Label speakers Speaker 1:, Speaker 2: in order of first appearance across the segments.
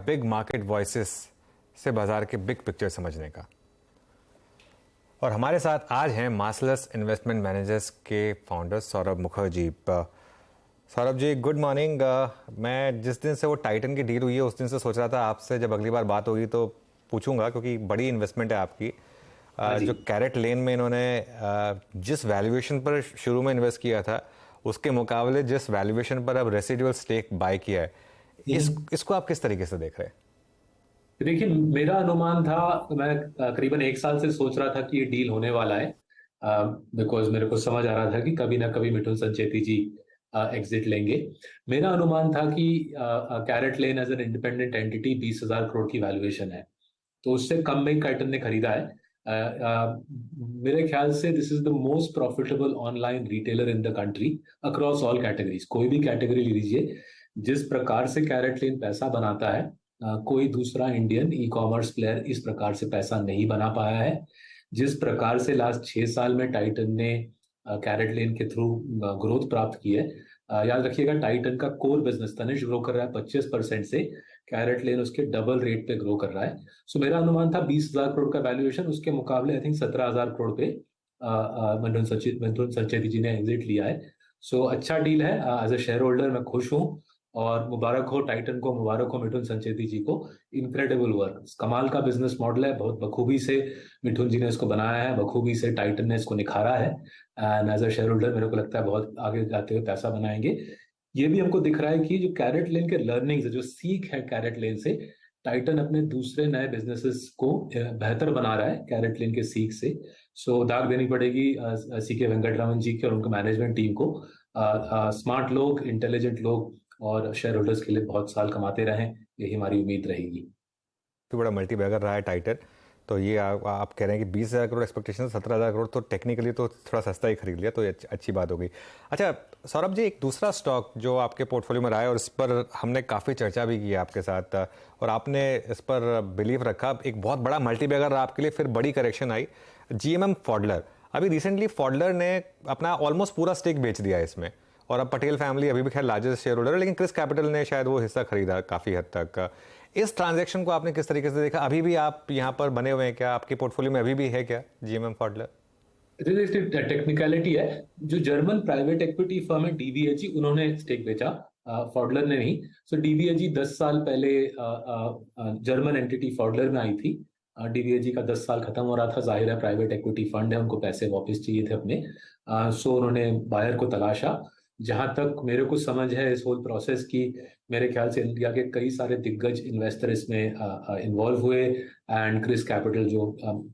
Speaker 1: Big market voices से बाजार के बिग पिक्चर समझने का। और हमारे साथ आज हैं मार्सलस इन्वेस्टमेंट मैनेजर्स के founder Saurabh Mukherjee. Saurabh ji, good morning. मैं जिस दिन से वो टाइटन की डील हुई है उस दिन से सोच रहा था आपसे जब अगली बार बात होगी तो पूछूंगा, क्योंकि बड़ी इन्वेस्टमेंट है आपकी।
Speaker 2: हाँ जी।
Speaker 1: जो कैरेट लेन में इन्होंने जिस वैल्यूएशन पर शुरू में इन्वेस्ट किया था उसके मुकाबले जिस वैल्यूएशन पर अब रेसिडुअल स्टेक बाय किया है, इसको आप किस तरीके से देख रहे हैं?
Speaker 2: देखिए, मेरा अनुमान था, मैं करीबन एक साल से सोच रहा था कि ये डील होने वाला है, बिकॉज मेरे को समझ आ रहा था कि कभी ना कभी मिथुन संचेती जी एग्जिट लेंगे। मेरा अनुमान था कि Carat Lane as an independent entity 20,000 crore की वैल्यूएशन है, तो उससे कम में टाइटन ने खरीदा है। मेरे ख्याल से this is the most profitable online retailer in the country across all categories. कोई भी कैटेगरी ले लीजिए, जिस प्रकार से कैरेट लेन पैसा बनाता है, कोई दूसरा इंडियन ई कॉमर्स प्लेयर इस प्रकार से पैसा नहीं बना पाया है। जिस प्रकार से लास्ट 6 साल में टाइटन ने कैरेट लेन के थ्रू ग्रोथ प्राप्त की है, याद रखिएगा टाइटन का कोर बिजनेस तनिष्क ग्रो कर रहा है 25% से, कैरेट लेन उसके डबल रेट पे ग्रो कर रहा है। सो मेरा अनुमान था 20,000 करोड़ का वैल्यूएशन, उसके मुकाबले आई थिंक 17,000 करोड़ पे मिथुन संचेती जी ने एग्जिट लिया है। सो अच्छा डील है। एज अ शेयर होल्डर मैं खुश हूँ, और मुबारक हो टाइटन को, मुबारक हो मिथुन संचेती जी को। इनक्रेडिबल वर्क, कमाल का बिजनेस मॉडल है, बहुत बखूबी से मिथुन जी ने इसको बनाया है, बखूबी से टाइटन ने इसको निखारा है। And as a share holder मेरे को लगता है बहुत आगे जाते हुए पैसा बनाएंगे। ये भी हमको दिख रहा है कि जो कैरेट लेन के लर्निंग्स है, जो सीख है कैरेट लेन से, टाइटन अपने दूसरे नए बिजनेसेस को बेहतर बना रहा है कैरेट लेन के सीख से। सो दाग देनी पड़ेगी सीके वेंकटरामन जी के और उनके मैनेजमेंट टीम को। स्मार्ट लोग, इंटेलिजेंट लोग और शेयर होल्डर्स के लिए बहुत साल कमाते रहें, यही हमारी उम्मीद रहेगी।
Speaker 1: तो बड़ा मल्टी बैगर रहा है टाइटन, तो ये आप कह रहे हैं कि 20,000 करोड़ एक्सपेक्टेशन, 17,000 करोड़, तो टेक्निकली तो थोड़ा सस्ता ही खरीद लिया, तो ये अच्छी बात हो गई। अच्छा सौरभ जी, एक दूसरा स्टॉक जो आपके पोर्टफोलियो में रहा है और इस पर हमने काफ़ी चर्चा भी की है आपके साथ, और आपने इस पर बिलीव रखा, एक बहुत बड़ा मल्टी बैगर रहा आपके लिए, फिर बड़ी करेक्शन आई, जीएमएम फॉडलर। अभी रिसेंटली फॉडलर ने अपना ऑलमोस्ट पूरा स्टेक बेच दिया है इसमें, और अब पटेल फैमिली अभी भी खैर लार्जेस्ट शेयर होल्डर है, लेकिन क्रिस कैपिटल ने शायद वो हिस्सा खरीदा काफ़ी हद तक। इस ट्रांजैक्शन को आपने किस तरीके से देखा? अभी भी आप यहाँ पर बने हुए हैं क्या? आपके पोर्टफोलियो में अभी भी है क्या जीएमएम फॉडलर?
Speaker 2: टेक्निकलिटी है, जो जर्मन प्राइवेट इक्विटी फर्म है डीवीएजी, उन्होंने स्टेक बेचा, फॉडलर ने नहीं। सो डीवीएजी 10 साल पहले जर्मन एंटिटी फॉडलर में आई थी। डीवीएजी का 10 साल खत्म हो रहा था, जाहिर है प्राइवेट इक्विटी फंड है, उनको पैसे वापस चाहिए थे अपने। सो उन्होंने बायर को तलाशा। जहां तक मेरे को समझ है इस होल प्रोसेस की, मेरे ख्याल से इंडिया के कई सारे दिग्गज इन्वेस्टर इसमें इन्वॉल्व हुए। एंड क्रिस कैपिटल जो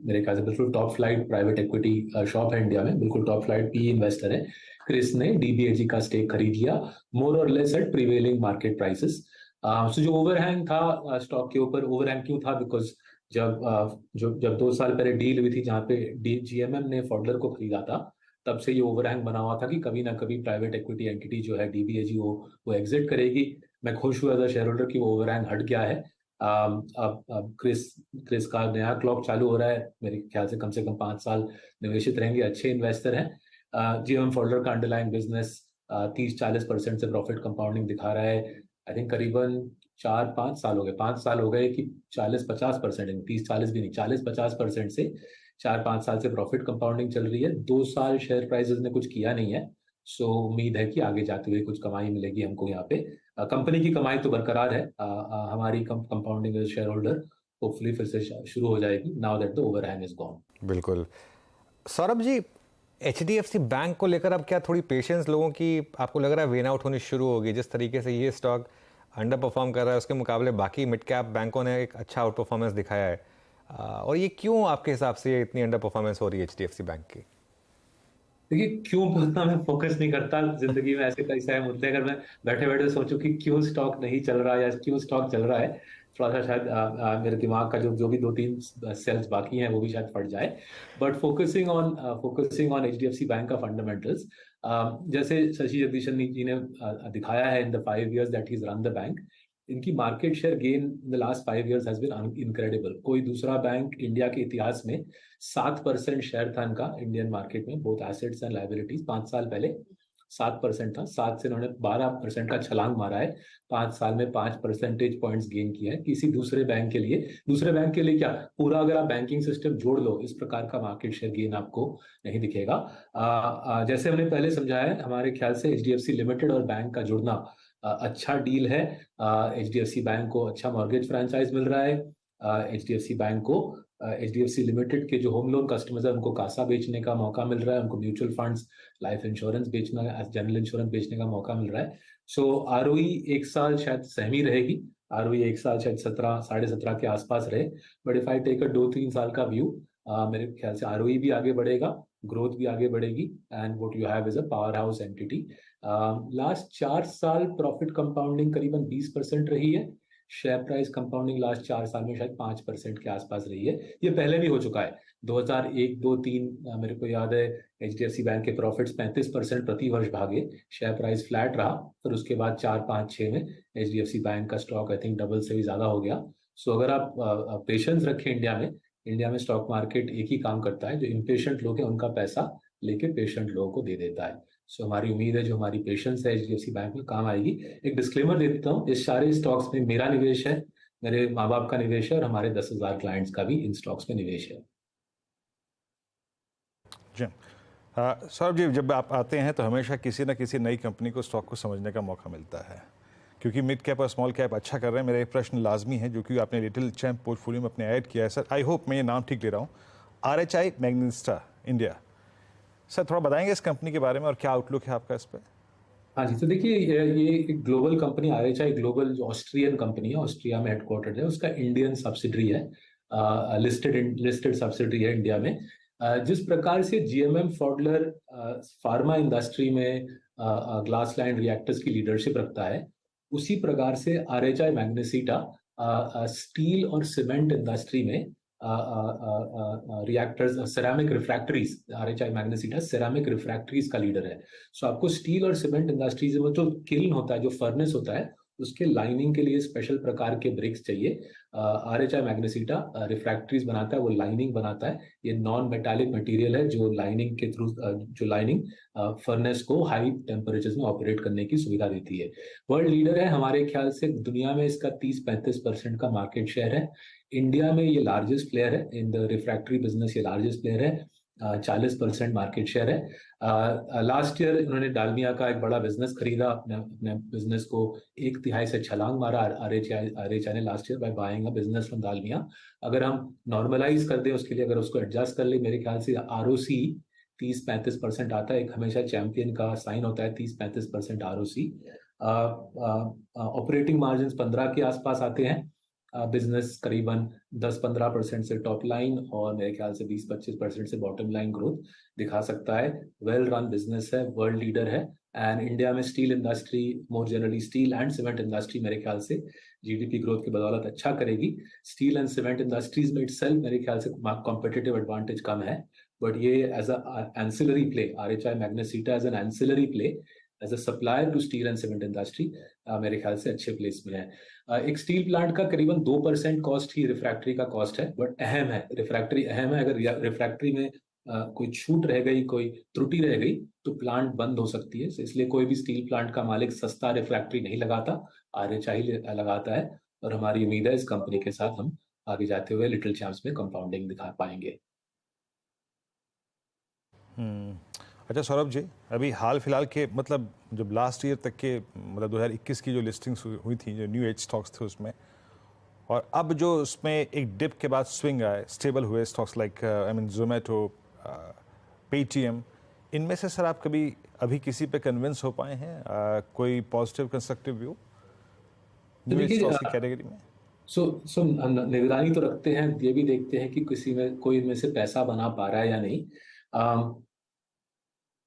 Speaker 2: मेरे ख्याल से बिल्कुल top flight private equity shop है इंडिया में, बिल्कुल टॉप फ्लाइट पी इन्वेस्टर है, क्रिस ने डीबीएजी का स्टेक खरीद लिया, मोर और less at prevailing market prices. So जो ओवरहैंग था स्टॉक के ऊपर, ओवरहैंग क्यों था? बिकॉज जब 2 साल पहले डील हुई थी जहां पे जीएमएम ने फॉडलर को खरीदा था, तब से ये ओवरहैंग बना हुआ था कि कभी ना कभी प्राइवेट इक्विटी एंटिटी जो है डीबीएजी वो एग्जिट करेगी। मैं खुश हुआ एज अ शेयर होल्डर कि वो ओवरहैंग हट गया है। अब क्रिस का नया क्लॉक चालू हो रहा है, मेरे ख्याल से कम 5 साल निवेशित रहेंगे, अच्छे इन्वेस्टर हैं। जीएम फोल्डर का अंडरलाइन बिजनेस 30-40% से प्रॉफिट कंपाउंडिंग दिखा रहा है। आई थिंक करीबन 4-5 साल हो गए, 5 साल हो गए कि 40-50%, 30-40 भी नहीं, 40-50% से 4-5 साल से प्रॉफिट कंपाउंडिंग चल रही है। 2 साल शेयर प्राइसेस ने कुछ किया नहीं है। सो उम्मीद है कि आगे जाते हुए कुछ कमाई मिलेगी हमको यहाँ पे। कंपनी की कमाई तो बरकरार है, हमारी कंपाउंडिंग शेयर होल्डर होपफुली फिर से शुरू हो जाएगी now that the overhang is gone.
Speaker 1: बिल्कुल। सौरभ जी, एचडीएफसी बैंक को लेकर अब क्या थोड़ी पेशेंस लोगों की आपको लग रहा है वेन आउट होनी शुरू होगी? जिस तरीके से ये स्टॉक अंडर परफॉर्म कर रहा है उसके मुकाबले बाकी मिड कैप बैंकों ने एक अच्छा आउट परफॉर्मेंस दिखाया है, और ये क्यों आपके हिसाब से इतनी अंडर परफॉर्मेंस हो रही है एचडीएफसी बैंक की?
Speaker 2: देखिए, क्यों पे उतना मैं फोकस नहीं करता जिंदगी में, ऐसे कई सारे मुद्दे अगर मैं बैठे बैठे सोचूं कि क्यों स्टॉक नहीं चल रहा या क्यों स्टॉक चल रहा है, थोड़ा सा शायद मेरे दिमाग का जो जो भी 2-3 सेल्स बाकी हैं वो भी शायद फट जाए। But focusing on HDFC bank का फंडामेंटल्स, जैसे शशि जगदीशन जी ने दिखाया है in the 5 years that he run the bank, इनकी market share gain in the last 5 years has been incredible. कोई दूसरा बैंक इंडिया के इतिहास में 7% शेयर था इनका इंडियन मार्केट में, बोथ एसेट्स एंड लाइबिलिटीज, 5 साल पहले 7% था, 7 से इन्होंने 12% का छलांग मारा है। 5 साल में 5 परसेंटेज पॉइंट्स गेन किया है। किसी दूसरे बैंक के लिए, दूसरे बैंक के लिए क्या, पूरा अगर आप बैंकिंग सिस्टम जोड़ लो, इस प्रकार का मार्केट शेयर गेन आपको नहीं दिखेगा। जैसे हमने पहले समझाया है, हमारे ख्याल से एचडीएफसी लिमिटेड और बैंक का जुड़ना अच्छा डील है। एचडीएफसी बैंक को अच्छा मॉर्गेज फ्रेंचाइज मिल रहा है। एचडीएफसी बैंक को एचडीएफसी लिमिटेड के जो होम लोन कस्टमर्स है उनको कासा बेचने का मौका मिल रहा है, उनको म्यूचुअल फंड्स, लाइफ इंश्योरेंस बेचना, जनरल इंश्योरेंस बेचने का मौका मिल रहा है। सो आरओई 1 साल शायद सहमी रहेगी, आरओई 1 साल शायद 17, 17.5 के आसपास रहे। But if I take a 2-3 साल का व्यू, मेरे ख्याल से आरओई भी आगे बढ़ेगा, ग्रोथ भी आगे बढ़ेगी, and what you have is a power house entity. Last 4 साल प्रॉफिट कंपाउंडिंग करीबन 20% रही है। शेयर प्राइस कंपाउंडिंग लास्ट 4 साल में शायद 5% के आसपास रही है। ये पहले भी हो चुका है, 2001, 2, 3, मेरे को याद है एचडीएफसी बैंक के प्रॉफिट्स 35% प्रति वर्ष भागे, शेयर प्राइस फ्लैट रहा, फिर उसके बाद 4, 5, 6 में एचडीएफसी बैंक का स्टॉक आई थिंक डबल से भी ज्यादा हो गया। सो अगर आप पेशेंस रखें, इंडिया में स्टॉक मार्केट एक ही काम करता है, जो इम्पेशेंट लोग हैं उनका पैसा लेके पेशेंट लोगों को दे देता है। सो हमारी उम्मीद है जो हमारी पेशेंस है एचडीएफसी बैंक में काम आएगी। एक डिस्क्लेमर दे देता हूँ, इस सारे स्टॉक्स में मेरा निवेश है, मेरे माँ बाप का निवेश है, और हमारे 10,000 क्लाइंट्स का भी इन स्टॉक्स में निवेश है।
Speaker 3: जी सौरभ जी, जब आप आते हैं तो हमेशा किसी न किसी नई कंपनी को, स्टॉक को समझने का मौका मिलता है, क्योंकि मिड कैप और स्मॉल कैप अच्छा कर रहे हैं। मेरा एक प्रश्न लाजमी है जो कि आपने लिटिल चैम्प पोर्टफोलियो में अपने ऐड किया है सर, आई होप मैं ये नाम ठीक ले रहा हूँ, RHI मैग्नेस्टा इंडिया। सर थोड़ा बताएंगे इस कंपनी के बारे में और क्या आउटलुक है आपका इस पर?
Speaker 2: हाँ जी, तो देखिए ये एक ग्लोबल कंपनी, आरएचआई ग्लोबल जो ऑस्ट्रियन कंपनी है, ऑस्ट्रिया में हेडक्वार्टर्ड है, उसका इंडियन सब्सिडरी है, लिस्टेड सब्सिडरी है इंडिया में। जिस प्रकार से जीएमएम फॉडलर फार्मा इंडस्ट्री में ग्लास लाइन रिएक्टर्स की लीडरशिप रखता है, उसी प्रकार से आरएचआई मैग्नेसिटा स्टील और सीमेंट इंडस्ट्री में reactors, ceramic refractories, RHI Magnesita ceramic refractories का लीडर है। सो आपको स्टील और सीमेंट इंडस्ट्रीज में जो किल्न होता है, जो फर्नेस होता है, उसके लाइनिंग के लिए स्पेशल प्रकार के ब्रिक्स चाहिए। आरएचआई मैग्नेसिटा रिफ्रैक्टरीज बनाता है, वो लाइनिंग बनाता है। ये नॉन मेटालिक मटेरियल है जो लाइनिंग के थ्रू, जो लाइनिंग फर्नेस को हाई टेम्परेचर में ऑपरेट करने की सुविधा देती है। वर्ल्ड लीडर है, हमारे ख्याल से दुनिया में इसका 30-35% का मार्केट शेयर है। इंडिया में ये लार्जेस्ट प्लेयर है इन द रिफ्रैक्टरी बिजनेस, ये लार्जेस्ट प्लेयर है, 40% मार्केट शेयर है। लास्ट ईयर इन्होंने डालमिया का एक बड़ा बिजनेस खरीदा, अपने बिजनेस को 1/3 से छलांग मारा आरएचआई ने last year by buying a business from Dalmia. अगर हम नॉर्मलाइज कर दें उसके लिए, अगर उसको एडजस्ट कर ले, मेरे ख्याल से आरओसी 30-35% आता है। एक हमेशा चैंपियन का साइन होता है 30-35% आरओसी। ऑपरेटिंग मार्जिन 15 के आसपास आते हैं। बिजनेस करीबन 10-15% से टॉप लाइन और मेरे ख्याल से 20-25% से बॉटम लाइन ग्रोथ दिखा सकता है। वेल रन बिजनेस है, वर्ल्ड लीडर है, एंड इंडिया में steel industry, more generally steel and cement industry मेरे ख्याल से जीडीपी ग्रोथ की बदौलत अच्छा करेगी। स्टील एंड सीमेंट इंडस्ट्रीज में इटसेल्फ मेरे ख्याल से कॉम्पिटिटिव एडवांटेज कम है, बट ये as a ancillary play, RHI Magnesita as an ancillary play, as a supplier to steel and cement industry, मेरे ख्याल से अच्छे प्लेस में है। एक स्टील प्लांट का करीबन 2% कॉस्ट ही रिफ्रैक्टरी का कॉस्ट है, बट अहम है, रिफ्रैक्टरी अहम है। अगर रिफ्रैक्टरी में कोई छूट रह गई, कोई त्रुटि रह गई, तो प्लांट बंद हो सकती है। इसलिए कोई भी स्टील प्लांट का मालिक सस्ता रिफ्रैक्टरी नहीं लगाता, आरएचआई लगाता है। और हमारी उम्मीद है इस कंपनी के साथ हम आगे जाते हुए लिटिल चैम्प्स में कंपाउंडिंग दिखा पाएंगे।
Speaker 3: अच्छा सौरभ जी, अभी हाल फिलहाल के, मतलब जब लास्ट ईयर तक के, मतलब 2021 की जो लिस्टिंग्स हुई थी, जो न्यू एज स्टॉक्स थे उसमें, और अब जो उसमें एक डिप के बाद स्विंग आए, स्टेबल हुए stocks like I mean Zomato, Paytm, इनमें से सर आप कभी अभी किसी पे कन्विंस हो पाए हैं? कोई positive constructive view new age stocks की कैटेगरी में?
Speaker 2: सो निगरानी तो रखते हैं, ये भी देखते हैं कि किसी में कोई में से पैसा बना पा रहा है या नहीं।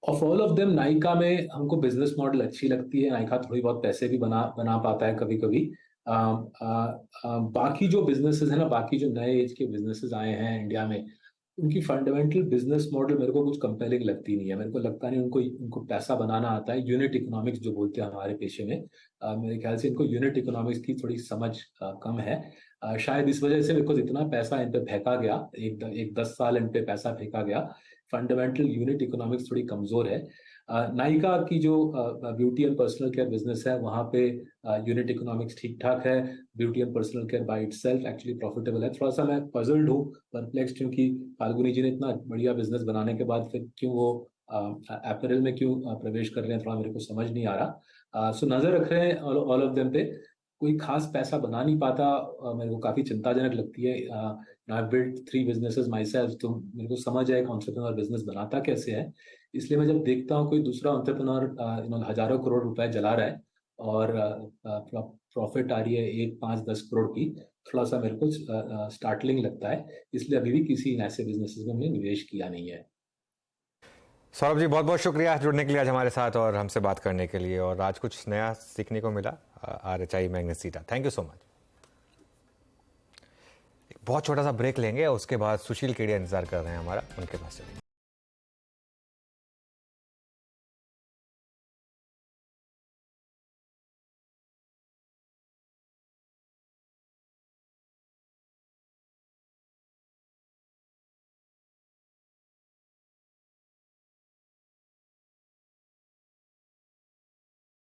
Speaker 2: Of all of them Nykaa में हमको बिजनेस मॉडल अच्छी लगती है, नायका थोड़ी बहुत पैसे भी बना पाता है कभी कभी। बाकी जो बिजनेसेस है ना, बाकी जो नए एज के बिजनेसेस आए हैं इंडिया में, उनकी फंडामेंटल बिजनेस मॉडल मेरे को कुछ कंपेलिंग लगती नहीं है। मेरे को लगता नहीं उनको पैसा बनाना आता है, यूनिट इकोनॉमिक्स जो बोलते हैं हमारे पेशे में। मेरे ख्याल से इनको यूनिट इकोनॉमिक्स की थोड़ी समझ कम है। शायद इस वजह से बिकॉज इतना पैसा इन पे फेंका गया, एक 10 साल इन पे पैसा फेंका गया, फंडामेंटल यूनिट इकोनॉमिक्स थोड़ी कमजोर है। नायका की जो beauty and personal care business है वहाँ पे यूनिट इकोनॉमिक्स ठीक ठाक है। Beauty and personal care by itself actually profitable है। थोड़ा सा मैं पजल्ड हूँ, परप्लेक्स्ड, क्योंकि फाल्गुनी जी ने इतना बढ़िया बिजनेस बनाने के बाद फिर क्यों वो अपैरल में क्यों प्रवेश कर रहे हैं, थोड़ा मेरे को समझ नहीं आ रहा। सो नजर रख रहे हैं ऑल ऑफ देम पे। कोई खास पैसा बना नहीं पाता, मेरे को काफी चिंताजनक लगती है। I build 3 businesses my self, तो मेरे को समझ है एक एंटरप्रेन्योर बिजनेस बनाता कैसे है। इसलिए मैं जब देखता हूँ कोई दूसरा एंटरप्रेन्योर हजारों करोड़ रुपए जला रहा है और प्रॉफिट आ रही है 1, 5, 10 करोड़ की, थोड़ा सा मेरे को स्टार्टलिंग लगता है। इसलिए अभी भी किसी ऐसे बिजनेसेस में हमने निवेश किया नहीं है।
Speaker 1: सौरभ जी, बहुत बहुत शुक्रिया जुड़ने के लिए आज हमारे साथ और हमसे बात करने के लिए, और आज कुछ नया सीखने को मिला RHI Magnesita. Thank you so much. एक बहुत छोटा सा ब्रेक लेंगे और उसके बाद सुशील केडिया इंतजार कर रहे हैं हमारा, उनके पास चलेंगे।